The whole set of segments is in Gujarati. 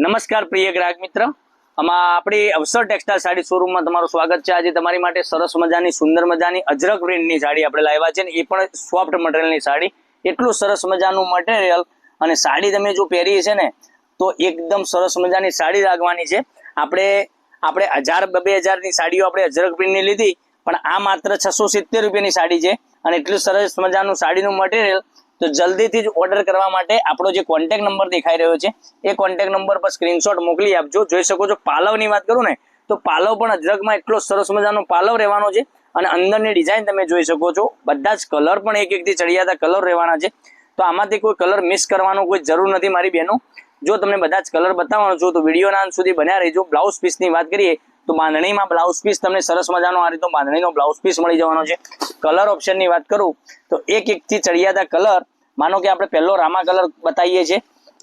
નમસ્કાર પ્રિય ગ્રાહક મિત્ર, આપણી અવસર ટેક્સટાઇલ સાડી શોરૂમમાં તમારું સ્વાગત છે। આજે તમારી માટે સરસ મજાની સુંદર મજાની અજરક પ્રિન્ટની સાડી આપણે લાવ્યા છે ને એ પણ સોફ્ટ મટીરિયલની સાડી। એટલું સરસ મજાનું મટીરિયલ અને સાડી તમે જો પહેરી છે ને તો એકદમ સરસ મજાની સાડી લાગવાની છે। આપણે 1000-2000 ની સાડીઓ આપણે અજરક પ્રિન્ટની લીધી, પણ આ માત્ર 670 રૂપિયાની સાડી છે અને એટલું સરસ મજાનું સાડીનું મટીરિયલ। તો જલ્દીથી જ ઓર્ડર કરવા માટે આપણો જે કોન્ટેક્ટ નંબર દેખાઈ રહ્યો છે એ કોન્ટેક્ટ નંબર પર સ્ક્રીનશોટ મોકલી આપજો। જોઈ શકો છો પાલવની વાત કરું ને તો પાલવ પણ અજરકમાં એટલો સરસ મજાનો પાલવ રહેવાનો છે અને અંદરની ડિઝાઇન તમે જોઈ શકો છો। બધા જ કલર પણ એક એકથી ચડિયાતા કલર રહેવાના છે, તો આમાંથી કોઈ કલર મિસ કરવાનો કોઈ જરૂર નથી મારી બહેનો। જો તમને બધા જ કલર બતાવવાનો છું તો વિડીયોના અંત સુધી બન્યા રહેજો। બ્લાઉઝ પીસની વાત કરીએ તો બાંધણીમાં બ્લાઉઝ પીસ તમને સરસ મજાનો આ રીતનો બાંધણીનો બ્લાઉઝ પીસ મળી જવાનો છે। કલર ઓપ્શનની વાત કરું તો એક એકથી ચડિયાતા કલર, માનો કે આપણે પહેલો રામા કલર બતાવીએ છીએ,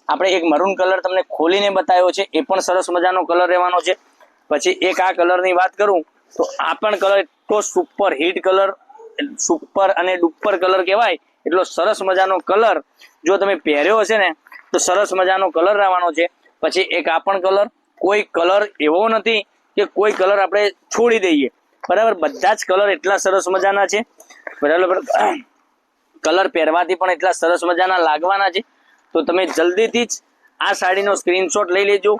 આપણે એક મરૂન કલર તમને ખોલીને બતાવ્યો છે, એ પણ સરસ મજાનો કલર રહેવાનો છે। પછી એક આ કલરની વાત કરું તો આ પણ કલર એટલો સુપર હિટ કલર, સુપર અને ડુપર કલર કહેવાય, એટલો સરસ મજાનો કલર જો તમે પહેર્યો હશે ને તો સરસ મજાનો કલર રહેવાનો છે। પછી એક આ પણ કલર, કોઈ કલર એવો નથી કે કોઈ કલર આપણે છોડી દઈએ, બરાબર, બધા જ કલર એટલા સરસ મજાના છે, બરાબર, કલર પહેરવાથી પણ એટલા સરસ મજાના લાગવાના છે। તો તમે જલ્દીથી જ આ સાડીનો સ્ક્રીનશોટ લઈ લેજો।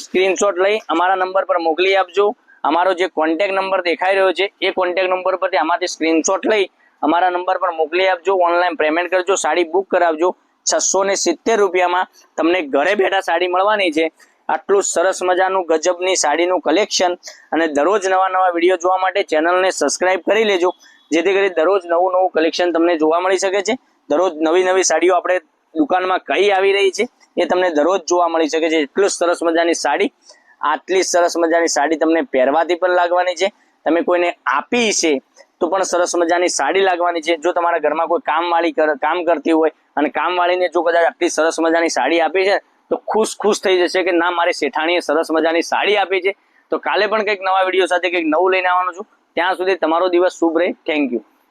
સ્ક્રીનશોટ લઈ અમારા નંબર પર મોકલી આપજો। અમારો જે કોન્ટેક્ટ નંબર દેખાઈ રહ્યો છે એ કોન્ટેક્ટ નંબર પરથી આમાંથી સ્ક્રીનશોટ લઈ અમારા નંબર પર મોકલી આપજો। ઓનલાઈન પેમેન્ટ કરજો, સાડી બુક કરાવજો। 670 રૂપિયામાં તમને ઘરે બેઠા સાડી મળવાની છે। આટલું સરસ મજાનું ગજબની સાડીનું કલેક્શન, અને દરરોજ નવા નવા વિડીયો જોવા માટે ચેનલને સબસ્ક્રાઇબ કરી લેજો, જેથી કરી દરરોજ નવું નવું કલેક્શન તમને જોવા મળી શકે છે। દરરોજ નવી નવી સાડીઓ આપણે દુકાનમાં કઈ આવી રહી છે એ તમને દરરોજ જોવા મળી શકે છે। એટલું સરસ મજાની સાડી, આટલી સરસ મજાની સાડી તમને પહેરવાથી પણ લાગવાની છે, તમે કોઈને આપી છે તો પણ સરસ મજાની સાડી લાગવાની છે। જો તમારા ઘરમાં કોઈ કામવાળી કામ કરતી હોય અને કામવાળીને જો કદાચ આટલી સરસ મજાની સાડી આપી છે તો ખુશ થઈ જશે કે ના, મારી શેઠાણીએ સરસ મજાની સાડી આપી છે। તો કાલે પણ કંઈક નવા વિડીયો સાથે કંઈક નવું લઈને આવવાનું છું। ત્યાં સુધી તમારો દિવસ શુભ રહે। Thank you.